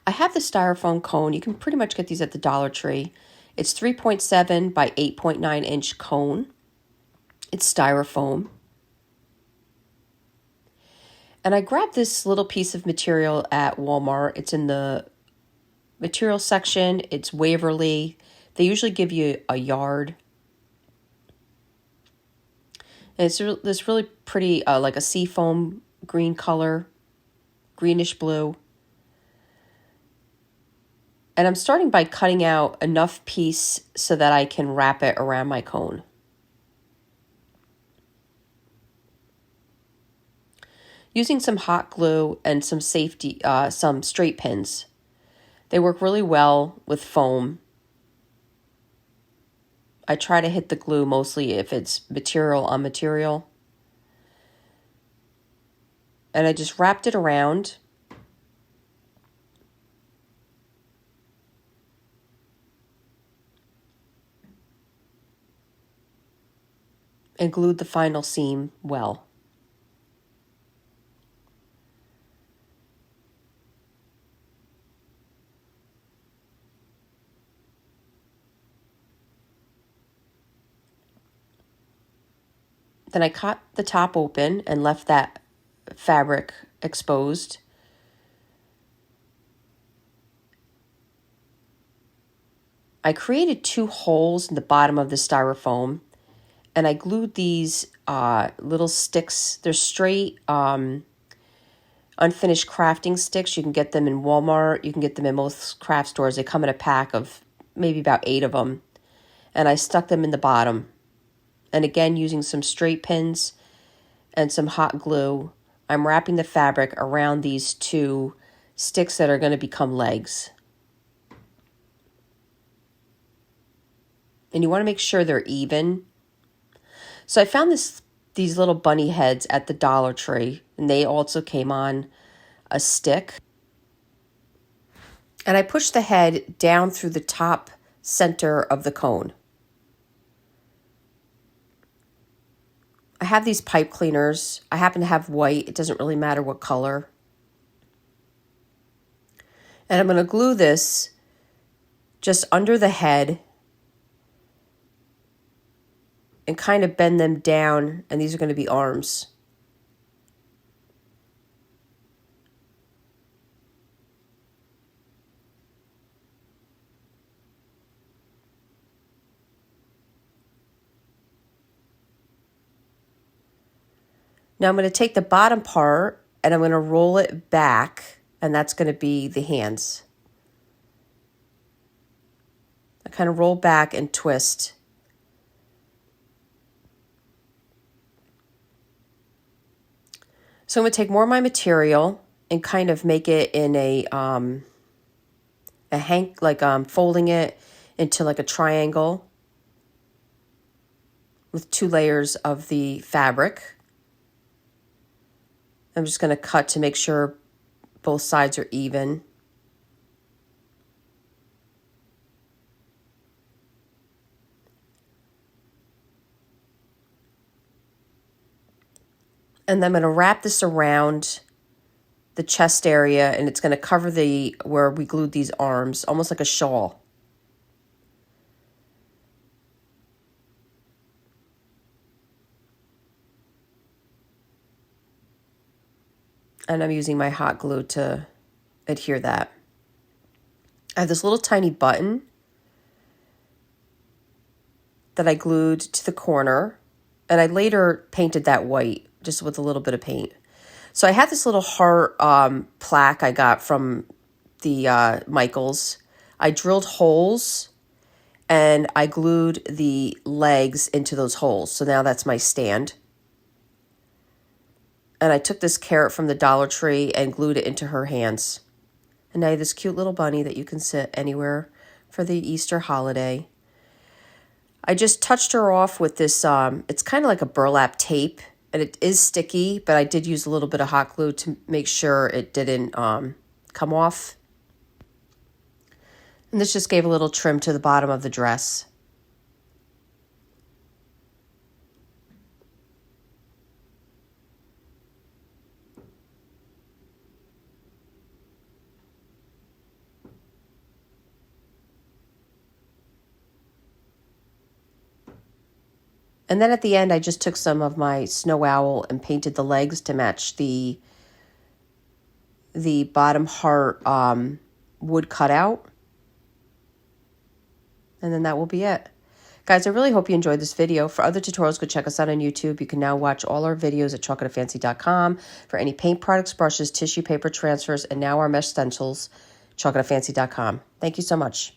I have the styrofoam cone. You can pretty much get these at the Dollar Tree. It's 3.7 by 8.9 inch cone. It's styrofoam. And I grabbed this little piece of material at Walmart. It's in the material section. It's Waverly. They usually give you a yard. And it's this really pretty, like a seafoam green color, greenish blue. And I'm starting by cutting out enough piece so that I can wrap it around my cone. Using some hot glue and some some straight pins. They work really well with foam. I try to hit the glue mostly if it's material on material. And I just wrapped it around. And glued the final seam well. Then I cut the top open and left that fabric exposed. I created 2 holes in the bottom of the styrofoam, and I glued these little sticks. They're straight unfinished crafting sticks. You can get them in Walmart. You can get them in most craft stores. They come in a pack of maybe about 8 of them. And I stuck them in the bottom. And again, using some straight pins and some hot glue, I'm wrapping the fabric around these 2 sticks that are going to become legs. And you want to make sure they're even. So I found these little bunny heads at the Dollar Tree, and they also came on a stick. And I pushed the head down through the top center of the cone. I have these pipe cleaners. I happen to have white. It doesn't really matter what color. And I'm going to glue this just under the head and kind of bend them down, and these are going to be arms. Now I'm going to take the bottom part and I'm going to roll it back, and that's going to be the hands. I kind of roll back and twist. So I'm going to take more of my material and kind of make it in a folding it into like a triangle with 2 layers of the fabric. I'm just going to cut to make sure both sides are even. And then I'm going to wrap this around the chest area, and it's going to cover where we glued these arms, almost like a shawl. And I'm using my hot glue to adhere that. I have this little tiny button that I glued to the corner, and I later painted that white just with a little bit of paint. So I had this little heart plaque I got from the Michaels. I drilled holes and I glued the legs into those holes. So now that's my stand. And I took this carrot from the Dollar Tree and glued it into her hands. And now you have this cute little bunny that you can sit anywhere for the Easter holiday. I just touched her off with this, it's kind of like a burlap tape, and it is sticky, but I did use a little bit of hot glue to make sure it didn't come off. And this just gave a little trim to the bottom of the dress. And then at the end, I just took some of my snow owl and painted the legs to match the bottom heart wood cutout. And then that will be it. Guys, I really hope you enjoyed this video. For other tutorials, go check us out on YouTube. You can now watch all our videos at chalkandfancy.com for any paint products, brushes, tissue paper transfers, and now our mesh stencils, chalkandfancy.com. Thank you so much.